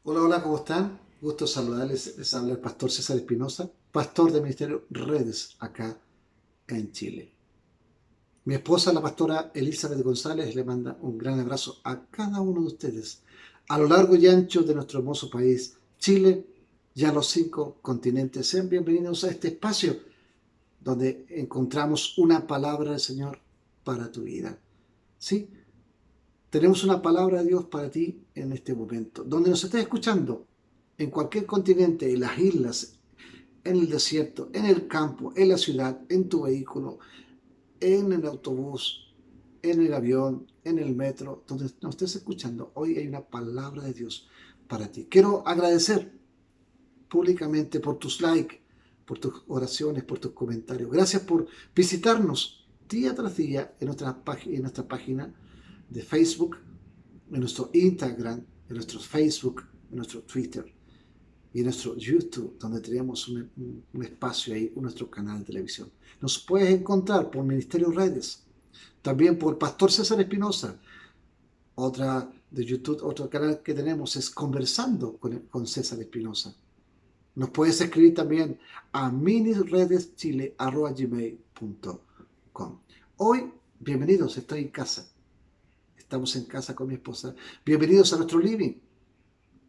Hola, hola, ¿cómo están? Gusto saludarles. Les habla el pastor César Espinosa, pastor del Ministerio Redes acá en Chile. Mi esposa, la pastora Elizabeth González, le manda un gran abrazo a cada uno de ustedes a lo largo y ancho de nuestro hermoso país, Chile, y a los 5 continentes. Sean bienvenidos a este espacio donde encontramos una palabra del Señor para tu vida. ¿Sí? Tenemos una palabra de Dios para ti en este momento. Donde nos estés escuchando, en cualquier continente, en las islas, en el desierto, en el campo, en la ciudad, en tu vehículo, en el autobús, en el avión, en el metro, donde nos estés escuchando, hoy hay una palabra de Dios para ti. Quiero agradecer públicamente por tus likes, por tus oraciones, por tus comentarios. Gracias por visitarnos día tras día en nuestra página de Facebook, en nuestro Instagram, en nuestro Facebook, en nuestro Twitter y en nuestro YouTube, donde tenemos un espacio ahí, nuestro canal de televisión. Nos puedes encontrar por Ministerio Redes, también por Pastor César Espinosa. Otra de YouTube, otro canal que tenemos es Conversando con César Espinosa. Nos puedes escribir también a miniredeschile@gmail.com. Hoy, bienvenidos, estoy en casa. Estamos en casa con mi esposa. Bienvenidos a nuestro living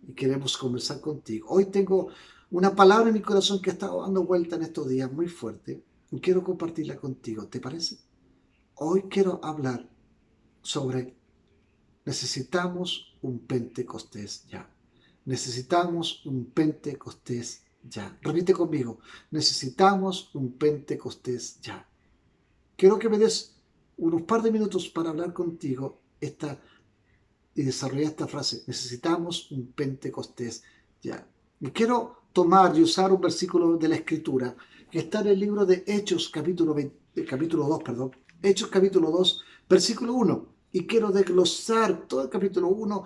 y queremos conversar contigo. Hoy tengo una palabra en mi corazón que ha estado dando vuelta en estos días muy fuerte y quiero compartirla contigo. ¿Te parece? Hoy quiero hablar sobre necesitamos un Pentecostés ya. Necesitamos un Pentecostés ya. Repite conmigo. Necesitamos un Pentecostés ya. Quiero que me des unos par de minutos para hablar contigo y desarrollar esta frase. Necesitamos un Pentecostés ya. Y quiero tomar y usar un versículo de la Escritura que está en el libro de Hechos, capítulo 2, perdón. Hechos, capítulo 2, versículo 1. Y quiero desglosar todo el capítulo 1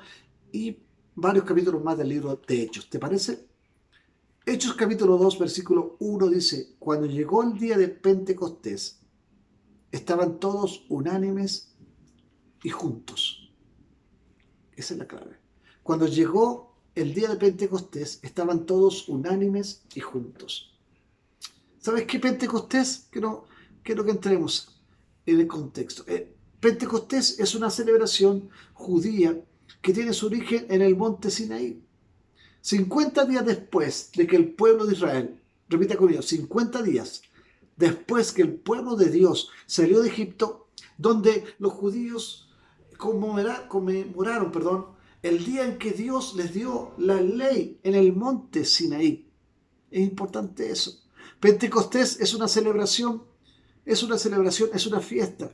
y varios capítulos más del libro de Hechos. ¿Te parece? Hechos, capítulo 2, versículo 1 dice: Cuando llegó el día de Pentecostés, estaban todos unánimes y juntos. Esa es la clave. Cuando llegó el día de Pentecostés, estaban todos unánimes y juntos. ¿Sabes qué Pentecostés? Quiero que entremos en el contexto. Pentecostés es una celebración judía que tiene su origen en el monte Sinaí. 50 días después de que el pueblo de Israel, repita conmigo, 50 días después que el pueblo de Dios salió de Egipto, donde los judíos conmemoraron el día en que Dios les dio la ley en el monte Sinaí. Es importante eso. Pentecostés es una fiesta.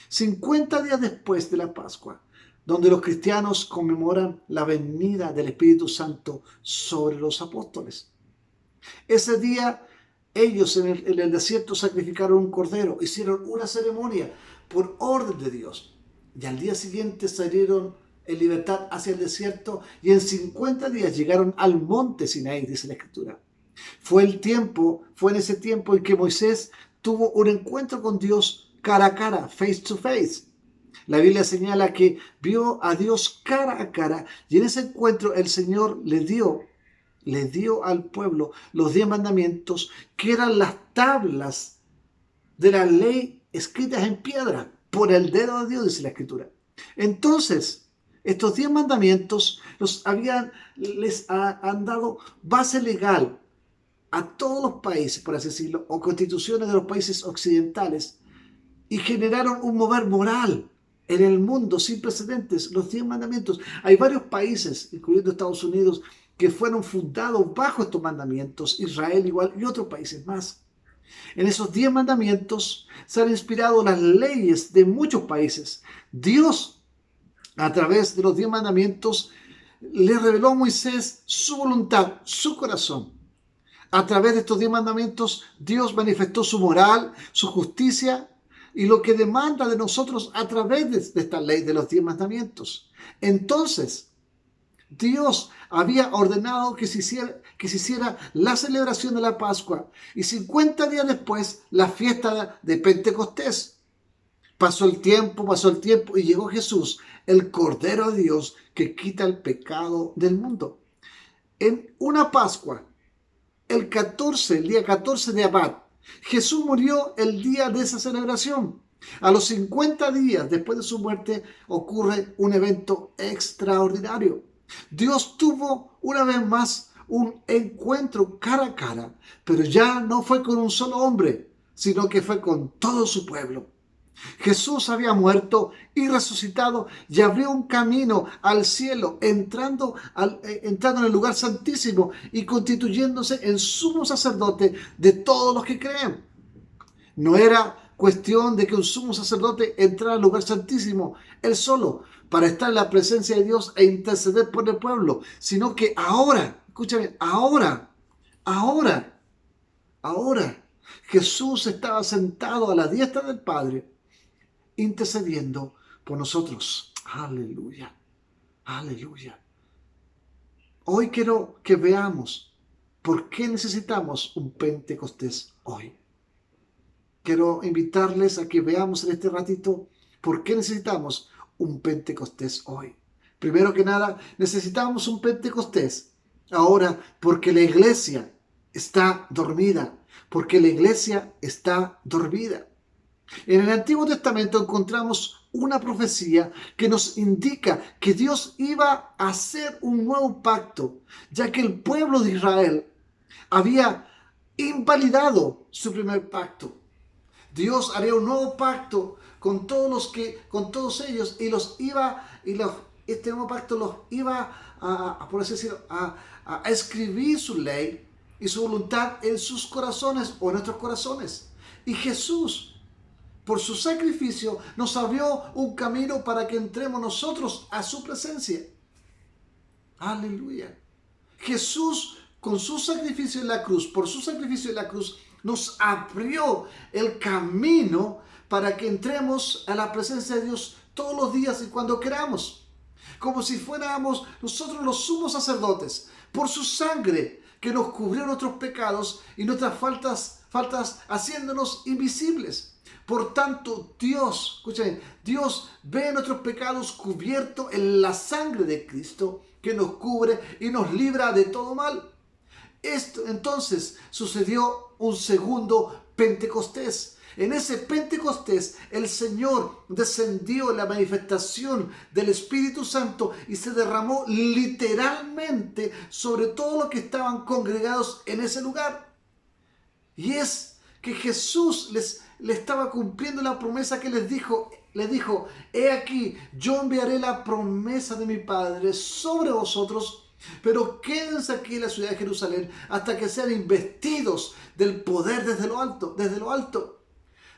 50 días después de la Pascua, donde los cristianos conmemoran la venida del Espíritu Santo sobre los apóstoles. Ese día ellos en el desierto sacrificaron un cordero, hicieron una ceremonia por orden de Dios. Y al día siguiente salieron en libertad hacia el desierto y en 50 días llegaron al monte Sinaí, dice la Escritura. Fue en ese tiempo en que Moisés tuvo un encuentro con Dios cara a cara, face to face. La Biblia señala que vio a Dios cara a cara y en ese encuentro el Señor le dio al pueblo los 10 mandamientos, que eran las tablas de la ley escritas en piedra por el dedo de Dios, dice la Escritura. Entonces, estos 10 mandamientos han dado base legal a todos los países, por así decirlo, o constituciones de los países occidentales, y generaron un mover moral en el mundo sin precedentes. Los 10 mandamientos. Hay varios países, incluyendo Estados Unidos, que fueron fundados bajo estos mandamientos, Israel igual y otros países más. En esos 10 mandamientos se han inspirado las leyes de muchos países. Dios, a través de los 10 mandamientos, le reveló a Moisés su voluntad, su corazón. A través de estos 10 mandamientos, Dios manifestó su moral, su justicia y lo que demanda de nosotros a través de esta ley de los 10 mandamientos. Entonces, Dios había ordenado que se hiciera la celebración de la Pascua y 50 días después la fiesta de Pentecostés. Pasó el tiempo y llegó Jesús, el Cordero de Dios que quita el pecado del mundo. En una Pascua, el día 14 de Abad, Jesús murió el día de esa celebración. A los 50 días después de su muerte ocurre un evento extraordinario. Dios tuvo una vez más un encuentro cara a cara, pero ya no fue con un solo hombre, sino que fue con todo su pueblo. Jesús había muerto y resucitado y abrió un camino al cielo, entrando en el lugar santísimo y constituyéndose en sumo sacerdote de todos los que creen. No era cuestión de que un sumo sacerdote entrara al lugar santísimo él solo para estar en la presencia de Dios e interceder por el pueblo, sino que ahora, escúchame, ahora, Jesús estaba sentado a la diestra del Padre intercediendo por nosotros. Aleluya, aleluya. Hoy quiero que veamos por qué necesitamos un Pentecostés hoy. Quiero invitarles a que veamos en este ratito por qué necesitamos un Pentecostés hoy. Primero que nada, necesitamos un Pentecostés ahora porque la iglesia está dormida, porque la iglesia está dormida. En el Antiguo Testamento encontramos una profecía que nos indica que Dios iba a hacer un nuevo pacto, ya que el pueblo de Israel había invalidado su primer pacto. Dios haría un nuevo pacto con todos ellos este nuevo pacto los iba por así decirlo, a escribir su ley y su voluntad en sus corazones o en nuestros corazones. Y Jesús, por su sacrificio, nos abrió un camino para que entremos nosotros a su presencia. Aleluya. Jesús, con su sacrificio en la cruz, por su sacrificio en la cruz, nos abrió el camino para que entremos a la presencia de Dios todos los días y cuando queramos. Como si fuéramos nosotros los sumos sacerdotes, por su sangre que nos cubrió nuestros pecados y nuestras faltas haciéndonos invisibles. Por tanto, Dios, escuchen, Dios ve nuestros pecados cubiertos en la sangre de Cristo que nos cubre y nos libra de todo mal. Entonces sucedió un segundo Pentecostés. En ese Pentecostés el Señor descendió en la manifestación del Espíritu Santo y se derramó literalmente sobre todos los que estaban congregados en ese lugar. Y es que Jesús le estaba cumpliendo la promesa que les dijo, he aquí, yo enviaré la promesa de mi Padre sobre vosotros, pero quédense aquí en la ciudad de Jerusalén hasta que sean investidos del poder desde lo alto,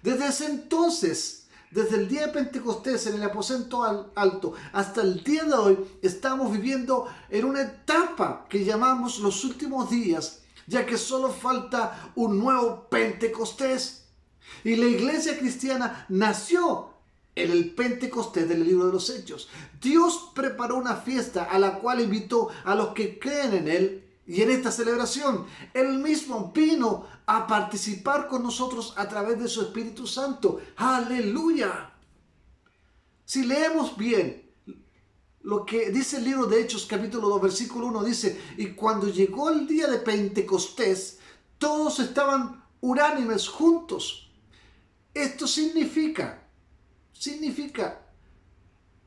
Desde ese entonces, desde el día de Pentecostés en el aposento alto hasta el día de hoy, estamos viviendo en una etapa que llamamos los últimos días, ya que solo falta un nuevo Pentecostés. Y la iglesia cristiana nació en el Pentecostés del libro de los Hechos. Dios preparó una fiesta a la cual invitó a los que creen en Él. Y en esta celebración, Él mismo vino a participar con nosotros a través de su Espíritu Santo. ¡Aleluya! Si leemos bien lo que dice el libro de Hechos, capítulo 2, versículo 1, dice: y cuando llegó el día de Pentecostés, todos estaban unánimes juntos. Esto significa,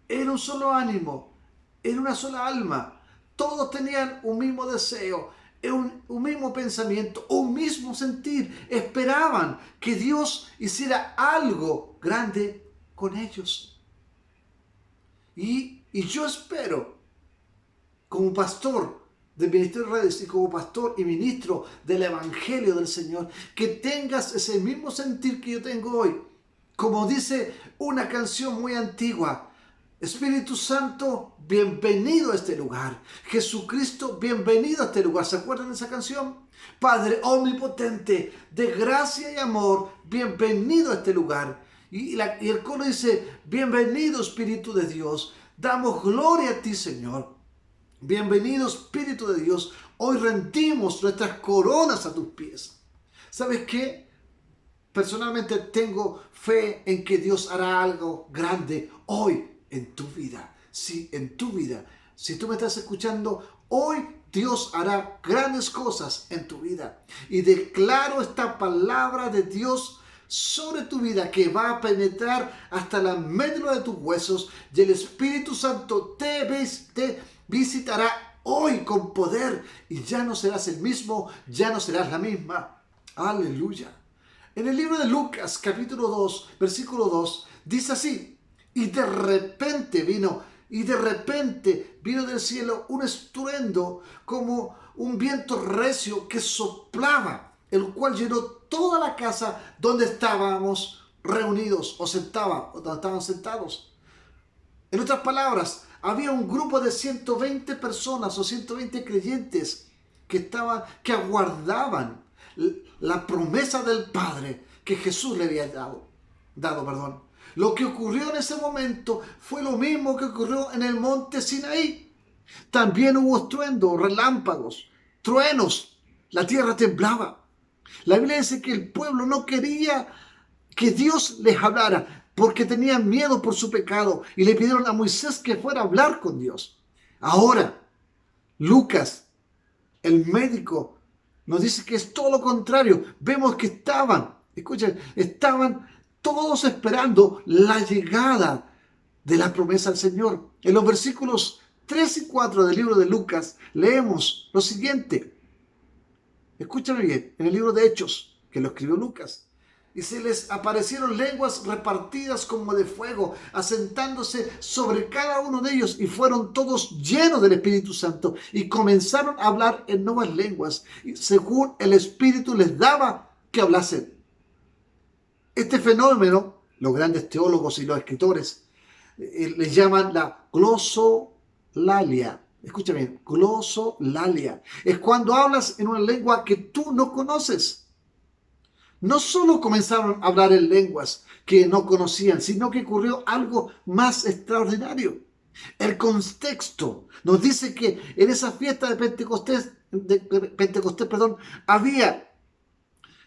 en un solo ánimo, en una sola alma. Todos tenían un mismo deseo, un mismo pensamiento, un mismo sentir. Esperaban que Dios hiciera algo grande con ellos. Y yo espero, como pastor del Ministerio de Redes y como pastor y ministro del Evangelio del Señor, que tengas ese mismo sentir que yo tengo hoy. Como dice una canción muy antigua: Espíritu Santo, bienvenido a este lugar. Jesucristo, bienvenido a este lugar. ¿Se acuerdan de esa canción? Padre omnipotente, de gracia y amor, bienvenido a este lugar. Y el coro dice: bienvenido Espíritu de Dios. Damos gloria a ti, Señor. Bienvenido Espíritu de Dios. Hoy rendimos nuestras coronas a tus pies. ¿Sabes qué? Personalmente tengo fe en que Dios hará algo grande hoy en tu vida. Sí, en tu vida. Si tú me estás escuchando, hoy Dios hará grandes cosas en tu vida. Y declaro esta palabra de Dios sobre tu vida que va a penetrar hasta la médula de tus huesos, y el Espíritu Santo te visitará hoy con poder y ya no serás el mismo, ya no serás la misma. Aleluya. En el libro de Lucas, capítulo 2, versículo 2, dice así: y de repente vino del cielo un estruendo como un viento recio que soplaba, el cual llenó toda la casa donde estábamos reunidos o donde estaban sentados. En otras palabras, había un grupo de 120 personas o 120 creyentes que aguardaban la promesa del Padre que Jesús le había dado. Lo que ocurrió en ese momento fue lo mismo que ocurrió en el monte Sinaí. También hubo estruendo, relámpagos, truenos, la tierra temblaba. La Biblia dice que el pueblo no quería que Dios les hablara porque tenían miedo por su pecado y le pidieron a Moisés que fuera a hablar con Dios. Ahora, Lucas, el médico, nos dice que es todo lo contrario. Vemos que estaban todos esperando la llegada de la promesa del Señor. En los versículos 3 y 4 del libro de Lucas leemos lo siguiente. Escúchame bien, en el libro de Hechos, que lo escribió Lucas. Y se les aparecieron lenguas repartidas como de fuego, asentándose sobre cada uno de ellos, y fueron todos llenos del Espíritu Santo, y comenzaron a hablar en nuevas lenguas, según el Espíritu les daba que hablasen. Este fenómeno, los grandes teólogos y los escritores le llaman la glosolalia. Escucha bien, glosolalia. Es cuando hablas en una lengua que tú no conoces. No solo comenzaron a hablar en lenguas que no conocían, sino que ocurrió algo más extraordinario. El contexto nos dice que en esa fiesta de Pentecostés, había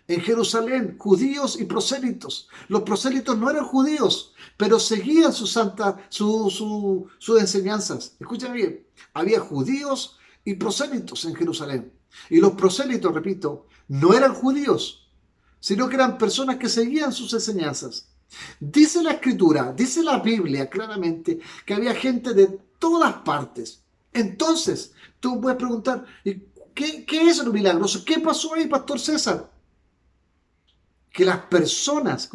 en Jerusalén judíos y prosélitos. Los prosélitos no eran judíos, pero seguían sus enseñanzas. Escuchen bien, había judíos y prosélitos en Jerusalén. Y los prosélitos, repito, no eran judíos, sino que eran personas que seguían sus enseñanzas. Dice la Escritura, dice la Biblia claramente que había gente de todas partes. Entonces, tú puedes preguntar, ¿qué es lo milagroso? ¿Qué pasó ahí, Pastor César? Que las personas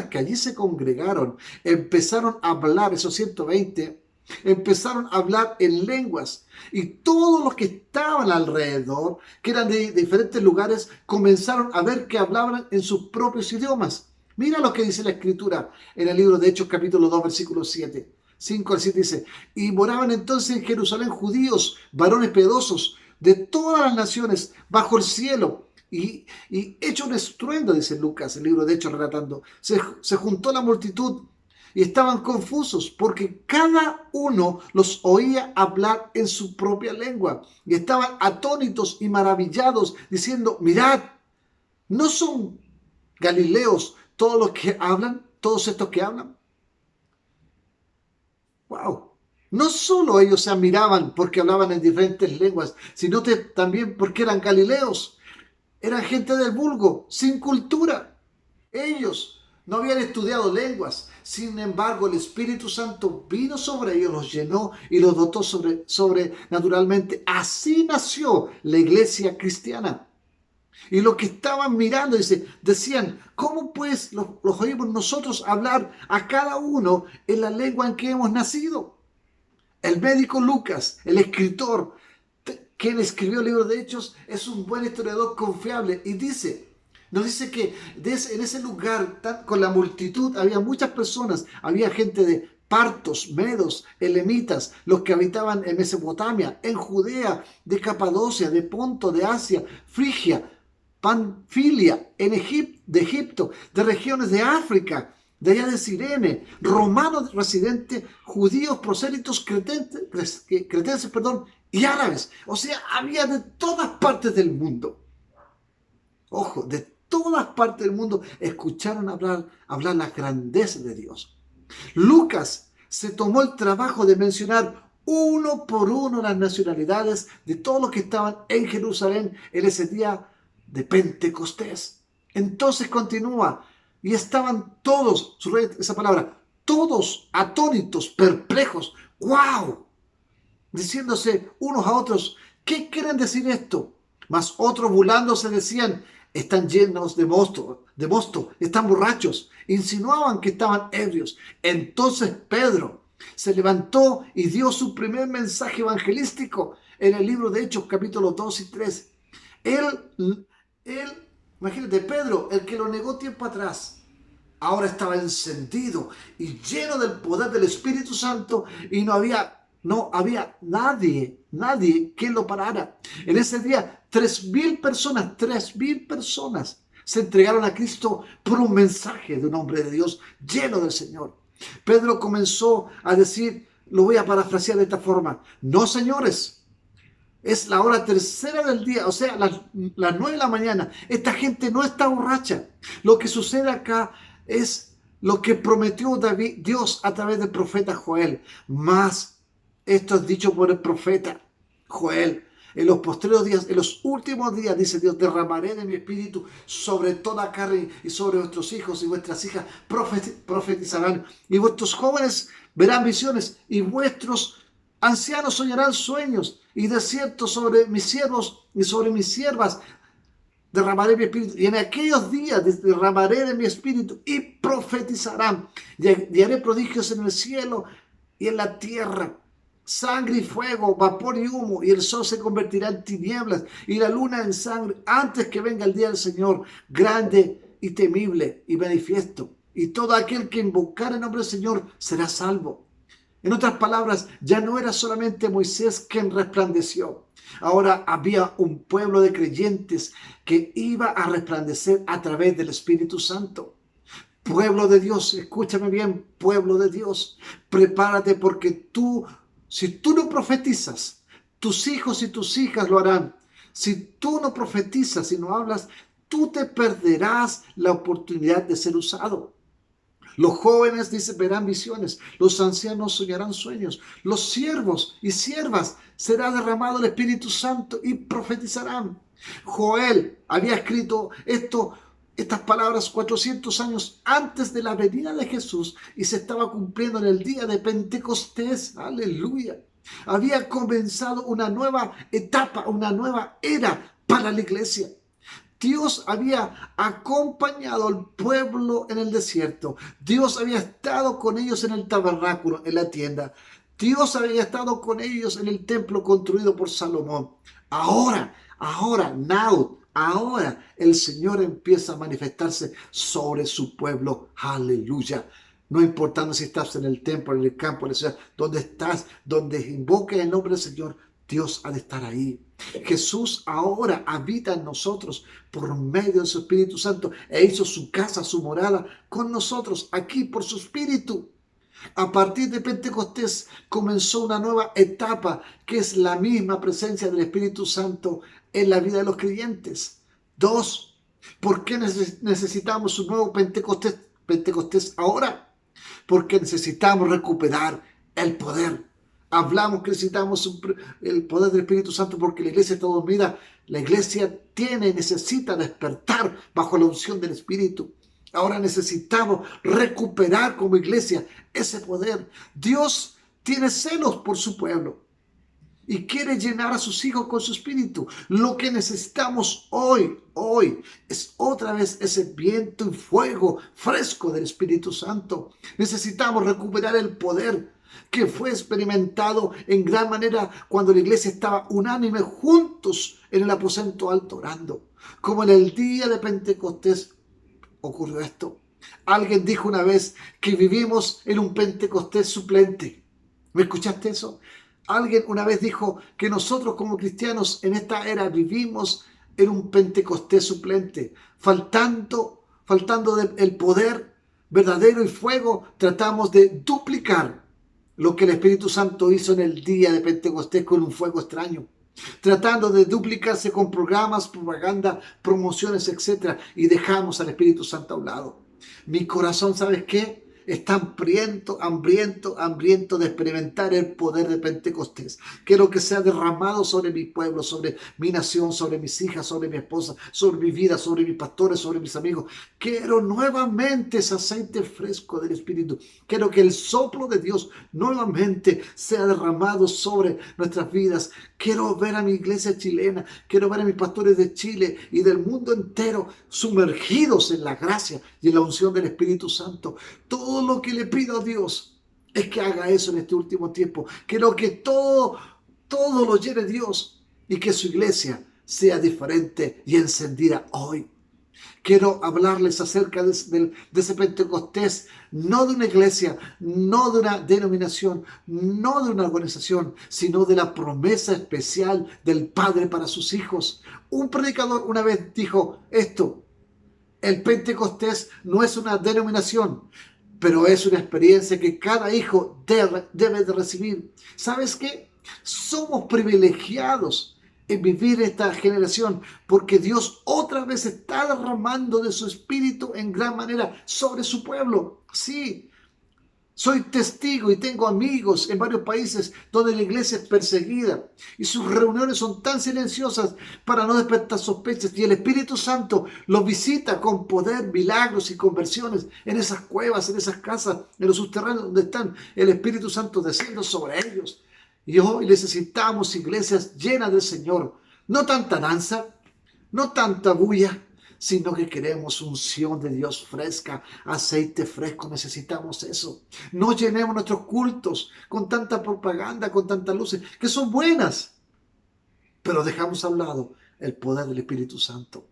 que allí se congregaron, empezaron a hablar, esos 120, empezaron a hablar en lenguas. Y todos los que estaban alrededor, que eran de diferentes lugares, comenzaron a ver que hablaban en sus propios idiomas. Mira lo que dice la Escritura en el libro de Hechos, capítulo 2, versículo 7. 5 al 7 dice: y moraban entonces en Jerusalén judíos, varones piadosos, de todas las naciones, bajo el cielo. Y hecho un estruendo, dice Lucas, el libro de Hechos relatando, se juntó la multitud y estaban confusos porque cada uno los oía hablar en su propia lengua y estaban atónitos y maravillados diciendo: mirad, ¿no son galileos todos estos que hablan? ¡Wow! No solo ellos se admiraban porque hablaban en diferentes lenguas, sino también porque eran galileos. Eran gente del vulgo, sin cultura. Ellos no habían estudiado lenguas. Sin embargo, el Espíritu Santo vino sobre ellos, los llenó y los dotó sobrenaturalmente. Así nació la iglesia cristiana. Y los que estaban mirando decían: ¿cómo pues los oímos nosotros hablar a cada uno en la lengua en que hemos nacido? El médico Lucas, el escritor, quien escribió el libro de Hechos, es un buen historiador confiable y nos dice que en ese lugar, con la multitud, había muchas personas, había gente de partos, medos, elamitas, los que habitaban en Mesopotamia, en Judea, de Capadocia, de Ponto, de Asia, Frigia, Panfilia, de Egipto, de regiones de África, de allá de Cirene, romanos residentes, judíos, prosélitos, cretenses, y árabes. O sea, había de todas partes del mundo. Ojo, de todas partes del mundo escucharon hablar la grandeza de Dios. Lucas se tomó el trabajo de mencionar uno por uno las nacionalidades de todos los que estaban en Jerusalén en ese día de Pentecostés. Entonces continúa, y estaban todos, subraya esa palabra, todos atónitos, perplejos, ¡wow! Diciéndose unos a otros, ¿qué quieren decir esto? Mas otros burlándose decían, están llenos de mosto, están borrachos. Insinuaban que estaban ebrios. Entonces Pedro se levantó y dio su primer mensaje evangelístico en el libro de Hechos, capítulos 2 y 3. Él, imagínate, Pedro, el que lo negó tiempo atrás, ahora estaba encendido y lleno del poder del Espíritu Santo, y no había nadie que lo parara. En ese día, 3,000 personas se entregaron a Cristo por un mensaje de un hombre de Dios lleno del Señor. Pedro comenzó a decir, lo voy a parafrasear de esta forma: no, señores, es la hora tercera del día, o sea, las 9 de la mañana. Esta gente no está borracha. Lo que sucede acá es lo que prometió Dios a través del profeta Joel. Mas esto es dicho por el profeta Joel. En los postreros días, en los últimos días, dice Dios, derramaré de mi espíritu sobre toda carne, y sobre vuestros hijos y vuestras hijas profetizarán, y vuestros jóvenes verán visiones, y vuestros ancianos soñarán sueños, y de cierto sobre mis siervos y sobre mis siervas derramaré mi espíritu, y en aquellos días derramaré de mi espíritu y profetizarán, y haré prodigios en el cielo y en la tierra, sangre y fuego, vapor y humo, y el sol se convertirá en tinieblas y la luna en sangre, antes que venga el día del Señor, grande y temible y manifiesto, y todo aquel que invocar el nombre del Señor será salvo. En otras palabras, ya no era solamente Moisés quien resplandeció. Ahora había un pueblo de creyentes que iba a resplandecer a través del Espíritu Santo. Pueblo de Dios, escúchame bien, pueblo de Dios, prepárate, porque si tú no profetizas, tus hijos y tus hijas lo harán. Si tú no profetizas y no hablas, tú te perderás la oportunidad de ser usado. Los jóvenes, dice, verán visiones, los ancianos soñarán sueños, los siervos y siervas será derramado el Espíritu Santo y profetizarán. Joel había escrito estas palabras 400 años antes de la venida de Jesús, y se estaba cumpliendo en el día de Pentecostés. Aleluya. Había comenzado una nueva etapa, una nueva era para la iglesia. Dios había acompañado al pueblo en el desierto. Dios había estado con ellos en el tabernáculo, en la tienda. Dios había estado con ellos en el templo construido por Salomón. Ahora el Señor empieza a manifestarse sobre su pueblo. Aleluya. No importando si estás en el templo, en el campo, en la ciudad, donde estás, donde invoques el nombre del Señor, Dios ha de estar ahí. Jesús ahora habita en nosotros por medio de su Espíritu Santo, e hizo su casa, su morada con nosotros aquí por su Espíritu. A partir de Pentecostés comenzó una nueva etapa, que es la misma presencia del Espíritu Santo en la vida de los creyentes. 2. ¿Por qué necesitamos un nuevo Pentecostés ahora? Porque necesitamos recuperar el poder. Hablamos que necesitamos el poder del Espíritu Santo porque la iglesia está dormida. La iglesia necesita despertar bajo la unción del Espíritu. Ahora necesitamos recuperar como iglesia ese poder. Dios tiene celos por su pueblo y quiere llenar a sus hijos con su espíritu. Lo que necesitamos hoy es otra vez ese viento y fuego fresco del Espíritu Santo. Necesitamos recuperar el poder que fue experimentado en gran manera cuando la iglesia estaba unánime juntos en el aposento alto orando. Como en el día de Pentecostés ocurrió esto. Alguien dijo una vez que vivimos en un Pentecostés suplente. ¿Me escuchaste eso? Alguien una vez dijo que nosotros como cristianos en esta era vivimos en un Pentecostés suplente. Faltando el poder verdadero y fuego, tratamos de duplicar lo que el Espíritu Santo hizo en el día de Pentecostés con un fuego extraño. Tratando de duplicarse con programas, propaganda, promociones, etc. Y dejamos al Espíritu Santo a un lado. Mi corazón, ¿sabes qué? está hambriento de experimentar el poder de Pentecostés. Quiero que sea derramado sobre mi pueblo, sobre mi nación, sobre mis hijas, sobre mi esposa, sobre mi vida, sobre mis pastores, sobre mis amigos. Quiero nuevamente ese aceite fresco del Espíritu. Quiero que el soplo de Dios nuevamente sea derramado sobre nuestras vidas. Quiero ver a mi iglesia chilena, quiero ver a mis pastores de Chile y del mundo entero sumergidos en la gracia y en la unción del Espíritu Santo. Todo lo que le pido a Dios es que haga eso en este último tiempo. Quiero que todo lo llene Dios y que su iglesia sea diferente y encendida hoy. Quiero hablarles acerca de ese Pentecostés, no de una iglesia, no de una denominación, no de una organización, sino de la promesa especial del Padre para sus hijos. Un predicador una vez dijo esto: el Pentecostés no es una denominación, pero es una experiencia que cada hijo debe de recibir. ¿Sabes qué? Somos privilegiados en vivir esta generación, porque Dios otra vez está derramando de su Espíritu en gran manera sobre su pueblo. Sí, soy testigo y tengo amigos en varios países donde la iglesia es perseguida y sus reuniones son tan silenciosas para no despertar sospechas, y el Espíritu Santo los visita con poder, milagros y conversiones en esas cuevas, en esas casas, en los subterráneos donde están. El Espíritu Santo desciende sobre ellos. Y hoy necesitamos iglesias llenas del Señor. No tanta danza, no tanta bulla, sino que queremos unción de Dios fresca, aceite fresco. Necesitamos eso. No llenemos nuestros cultos con tanta propaganda, con tantas luces, que son buenas, pero dejamos a un lado el poder del Espíritu Santo.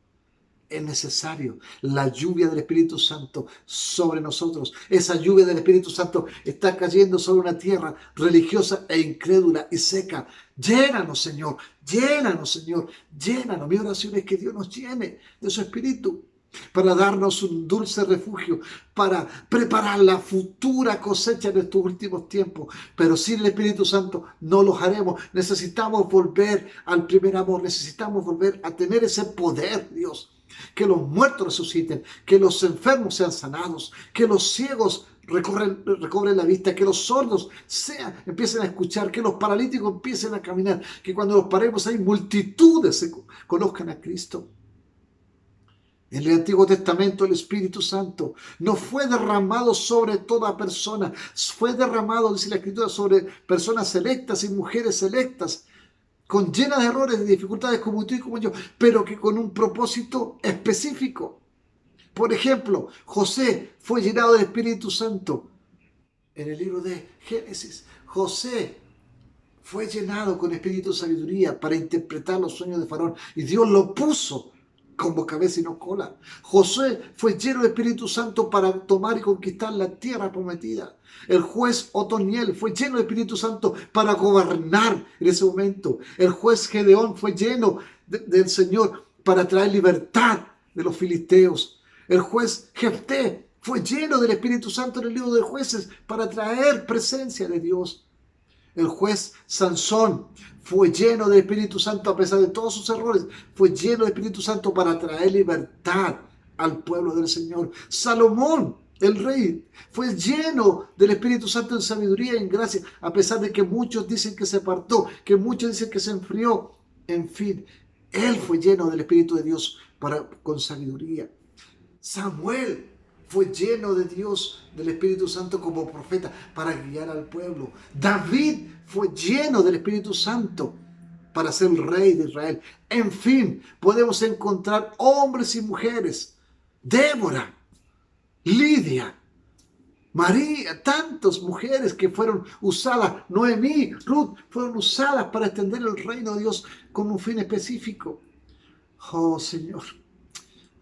Es necesario la lluvia del Espíritu Santo sobre nosotros. Esa lluvia del Espíritu Santo está cayendo sobre una tierra religiosa e incrédula y seca. Llénanos, Señor, llénanos, Señor, llénanos. Mi oración es que Dios nos llene de su Espíritu para darnos un dulce refugio, para preparar la futura cosecha de estos últimos tiempos. Pero sin el Espíritu Santo no los haremos. Necesitamos volver al primer amor, necesitamos volver a tener ese poder, Dios. Que los muertos resuciten, que los enfermos sean sanados, que los ciegos recobren la vista, que los sordos empiecen a escuchar, que los paralíticos empiecen a caminar, que cuando los paremos hay multitudes se conozcan a Cristo. En el Antiguo Testamento el Espíritu Santo no fue derramado sobre toda persona, fue derramado, dice la Escritura, sobre personas selectas y mujeres selectas, con llenas de errores, de dificultades como tú y como yo, pero que con un propósito específico. Por ejemplo, José fue llenado del Espíritu Santo. En el libro de Génesis, José fue llenado con espíritu de sabiduría para interpretar los sueños de Faraón, y Dios lo puso como cabeza y no cola. Josué fue lleno de Espíritu Santo para tomar y conquistar la tierra prometida. El juez Otoniel fue lleno de Espíritu Santo para gobernar en ese momento. El juez Gedeón fue lleno del Señor para traer libertad de los filisteos. El juez Jefté fue lleno del Espíritu Santo en el libro de Jueces para traer presencia de Dios. El juez Sansón fue lleno del Espíritu Santo a pesar de todos sus errores. Fue lleno del Espíritu Santo para traer libertad al pueblo del Señor. Salomón, el rey, fue lleno del Espíritu Santo en sabiduría y en gracia, a pesar de que muchos dicen que se apartó, que muchos dicen que se enfrió. En fin, él fue lleno del Espíritu de Dios con sabiduría. Samuel fue lleno de Dios, del Espíritu Santo como profeta para guiar al pueblo. David fue lleno del Espíritu Santo para ser el rey de Israel. En fin, podemos encontrar hombres y mujeres. Débora, Lidia, María, tantas mujeres que fueron usadas, Noemí, Ruth, fueron usadas para extender el reino de Dios con un fin específico. Oh Señor,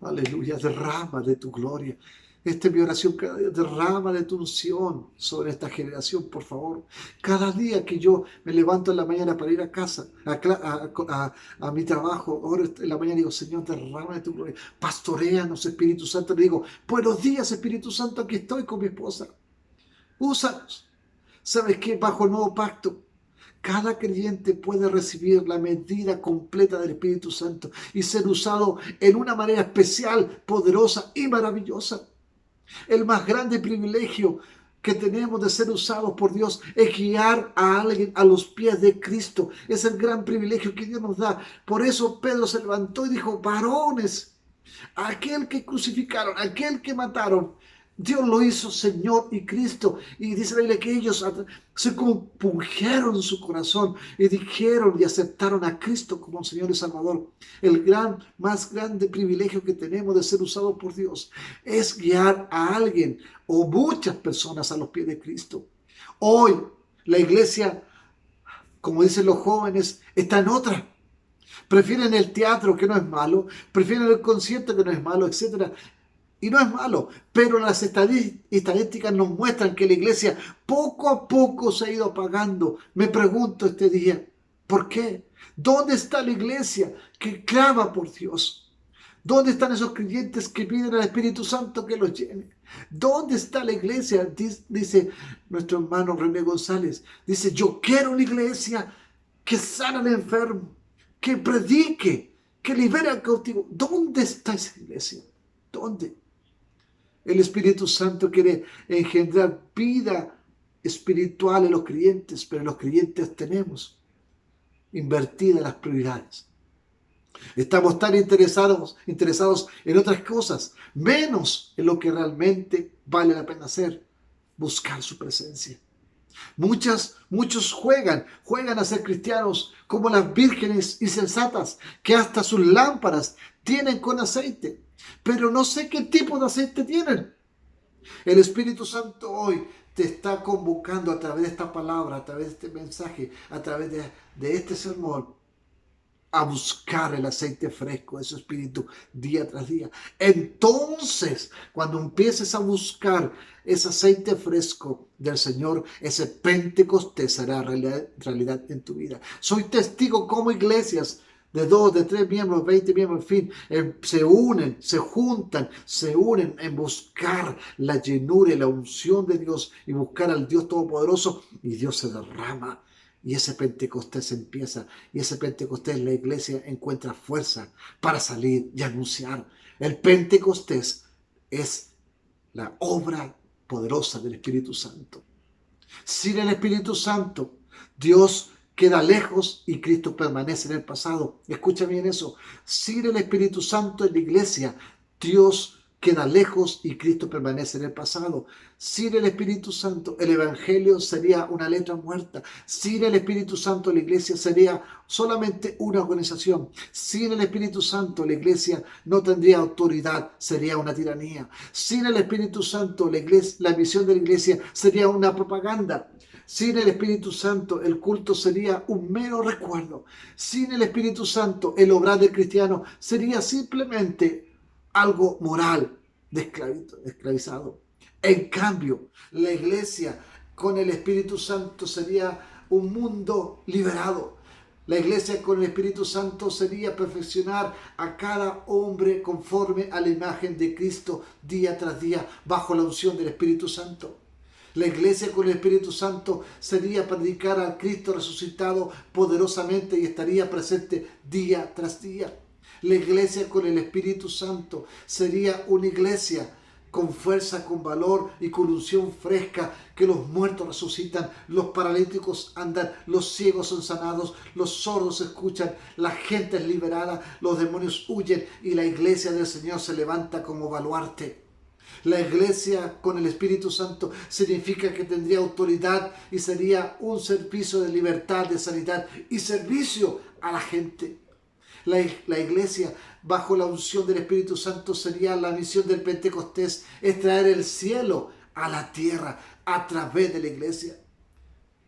aleluya, derrama de tu gloria. Esta es mi oración cada día. Derrama de tu unción sobre esta generación, por favor. Cada día que yo me levanto en la mañana para ir a casa, a mi trabajo, ahora en la mañana digo, Señor, derrama de tu gloria. Pastoréanos, Espíritu Santo. Le digo, buenos días, Espíritu Santo, aquí estoy con mi esposa. Úsanos. ¿Sabes qué? Bajo el nuevo pacto, cada creyente puede recibir la medida completa del Espíritu Santo y ser usado en una manera especial, poderosa y maravillosa. El más grande privilegio que tenemos de ser usados por Dios es guiar a alguien a los pies de Cristo. Es el gran privilegio que Dios nos da. Por eso Pedro se levantó y dijo: varones, aquel que crucificaron, aquel que mataron, Dios lo hizo Señor y Cristo. Y dice la Biblia que ellos se compungieron en su corazón y dijeron y aceptaron a Cristo como Señor y Salvador. El más grande privilegio que tenemos de ser usados por Dios es guiar a alguien o muchas personas a los pies de Cristo. Hoy la iglesia, como dicen los jóvenes, está en otra. Prefieren el teatro, que no es malo, prefieren el concierto, que no es malo, etc. Y no es malo, pero las estadísticas nos muestran que la iglesia poco a poco se ha ido apagando. Me pregunto este día, ¿por qué? ¿Dónde está la iglesia que clama por Dios? ¿Dónde están esos creyentes que piden al Espíritu Santo que los llene? ¿Dónde está la iglesia? Dice nuestro hermano René González. Dice: yo quiero una iglesia que sana al enfermo, que predique, que libere al cautivo. ¿Dónde está esa iglesia? ¿Dónde? El Espíritu Santo quiere engendrar vida espiritual en los creyentes, pero los creyentes tenemos invertidas las prioridades. Estamos tan interesados en otras cosas, menos en lo que realmente vale la pena hacer: buscar su presencia. Muchos juegan a ser cristianos como las vírgenes insensatas, que hasta sus lámparas tienen con aceite, pero no sé qué tipo de aceite tienen. El Espíritu Santo hoy te está convocando a través de esta palabra, a través de este mensaje, a través de este sermón, a buscar el aceite fresco de su Espíritu día tras día. Entonces, cuando empieces a buscar ese aceite fresco del Señor, ese Pentecostés será realidad en tu vida. Soy testigo como iglesias de 2, de 3 miembros, 20 miembros, en fin, se unen, se juntan, se unen en buscar la llenura y la unción de Dios y buscar al Dios Todopoderoso, y Dios se derrama. Y ese Pentecostés empieza, y ese Pentecostés la iglesia encuentra fuerza para salir y anunciar. El Pentecostés es la obra poderosa del Espíritu Santo. Sin el Espíritu Santo, Dios queda lejos y Cristo permanece en el pasado. Escucha bien eso. Sin el Espíritu Santo en la iglesia, Dios queda lejos y Cristo permanece en el pasado. Sin el Espíritu Santo, el Evangelio sería una letra muerta. Sin el Espíritu Santo, la iglesia sería solamente una organización. Sin el Espíritu Santo, la iglesia no tendría autoridad, sería una tiranía. Sin el Espíritu Santo, la misión de la iglesia sería una propaganda. Sin el Espíritu Santo, el culto sería un mero recuerdo. Sin el Espíritu Santo, el obrar del cristiano sería simplemente algo moral de esclavizado. En cambio, la iglesia con el Espíritu Santo sería un mundo liberado. La iglesia con el Espíritu Santo sería perfeccionar a cada hombre conforme a la imagen de Cristo día tras día, bajo la unción del Espíritu Santo. La iglesia con el Espíritu Santo sería predicar al Cristo resucitado poderosamente y estaría presente día tras día. La iglesia con el Espíritu Santo sería una iglesia con fuerza, con valor y con unción fresca, que los muertos resucitan, los paralíticos andan, los ciegos son sanados, los sordos escuchan, la gente es liberada, los demonios huyen y la iglesia del Señor se levanta como baluarte. La iglesia con el Espíritu Santo significa que tendría autoridad y sería un servicio de libertad, de sanidad y servicio a la gente. La iglesia bajo la unción del Espíritu Santo sería la misión del Pentecostés, es traer el cielo a la tierra a través de la iglesia.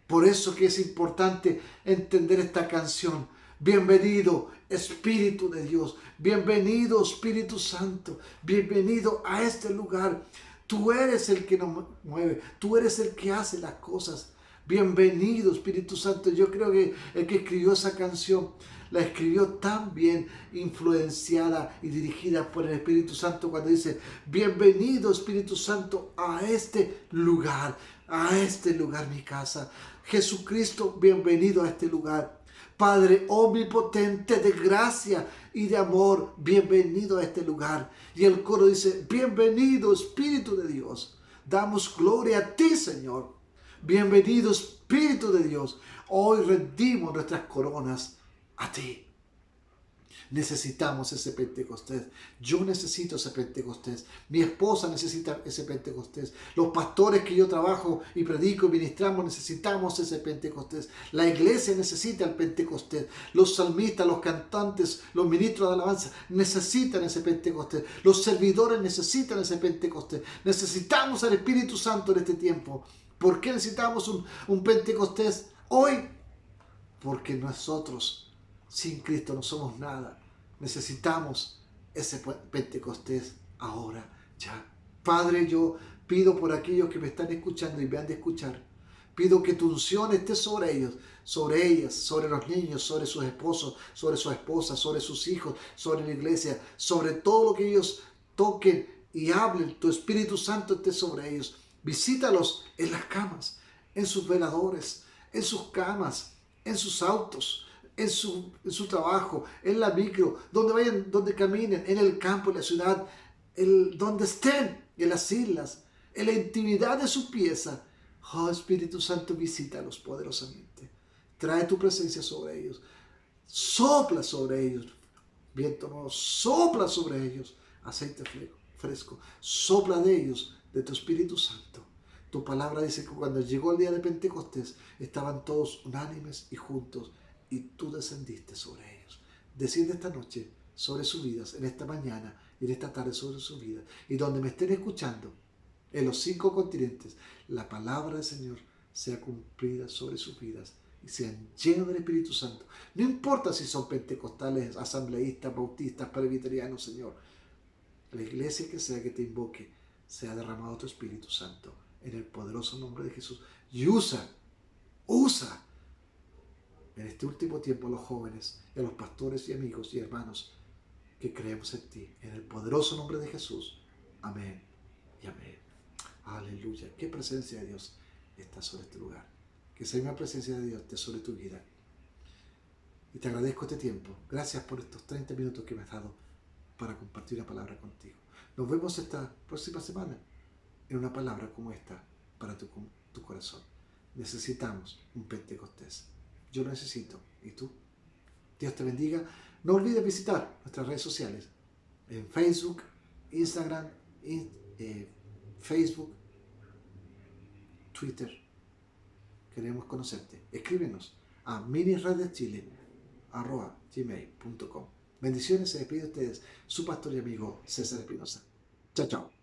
Por eso que es importante entender esta canción. Bienvenido Espíritu de Dios, bienvenido Espíritu Santo, bienvenido a este lugar. Tú eres el que nos mueve, tú eres el que hace las cosas. Bienvenido Espíritu Santo. Yo creo que el que escribió esa canción la escribió tan bien, influenciada y dirigida por el Espíritu Santo, cuando dice: bienvenido Espíritu Santo a este lugar mi casa. Jesucristo, bienvenido a este lugar. Padre omnipotente de gracia y de amor, bienvenido a este lugar. Y el coro dice, bienvenido Espíritu de Dios. Damos gloria a ti, Señor. Bienvenido Espíritu de Dios. Hoy rendimos nuestras coronas a ti. Necesitamos ese Pentecostés. Yo necesito ese Pentecostés. Mi esposa necesita ese Pentecostés. Los pastores que yo trabajo y predico y ministramos necesitamos ese Pentecostés. La iglesia necesita el Pentecostés. Los salmistas, los cantantes, los ministros de alabanza necesitan ese Pentecostés. Los servidores necesitan ese Pentecostés. Necesitamos al Espíritu Santo en este tiempo. ¿Por qué necesitamos un Pentecostés hoy? Porque nosotros sin Cristo no somos nada. Necesitamos ese Pentecostés ahora, ya. Padre, yo pido por aquellos que me están escuchando y me han de escuchar. Pido que tu unción esté sobre ellos, sobre ellas, sobre los niños, sobre sus esposos, sobre sus esposas, sobre sus hijos, sobre la iglesia, sobre todo lo que ellos toquen y hablen. Tu Espíritu Santo esté sobre ellos. Visítalos en las camas, en sus veladores, en sus camas, en sus autos, en su trabajo, en la micro, donde vayan, donde caminen, en el campo, en la ciudad, donde estén, en las islas, en la intimidad de su pieza. Oh, Espíritu Santo, visítalos poderosamente. Trae tu presencia sobre ellos. Sopla sobre ellos. Viento nuevo, sopla sobre ellos. Aceite fresco. Sopla de ellos, de tu Espíritu Santo. Tu palabra dice que cuando llegó el día de Pentecostés, estaban todos unánimes y juntos, y tú descendiste sobre ellos. Desciende esta noche sobre sus vidas, en esta mañana y en esta tarde sobre sus vidas. Y donde me estén escuchando, en los 5 continentes, la palabra del Señor sea cumplida sobre sus vidas y sean llenos del Espíritu Santo. No importa si son pentecostales, asambleístas, bautistas, presbiterianos, Señor. La iglesia que sea que te invoque, sea derramado tu Espíritu Santo en el poderoso nombre de Jesús. Y usa en este último tiempo a los jóvenes, y a los pastores y amigos y hermanos que creemos en ti, en el poderoso nombre de Jesús. Amén y amén. Aleluya. Qué presencia de Dios está sobre este lugar. Que esa misma presencia de Dios esté sobre tu vida. Y te agradezco este tiempo. Gracias por estos 30 minutos que me has dado para compartir la palabra contigo. Nos vemos esta próxima semana en una palabra como esta para tu corazón. Necesitamos un Pentecostés. Yo lo necesito. ¿Y tú? Dios te bendiga. No olvides visitar nuestras redes sociales en Facebook, Instagram, Facebook, Twitter. Queremos conocerte. Escríbenos a minisradiochile@gmail.com. Bendiciones, se despide de ustedes su pastor y amigo César Espinosa. Chao, chao.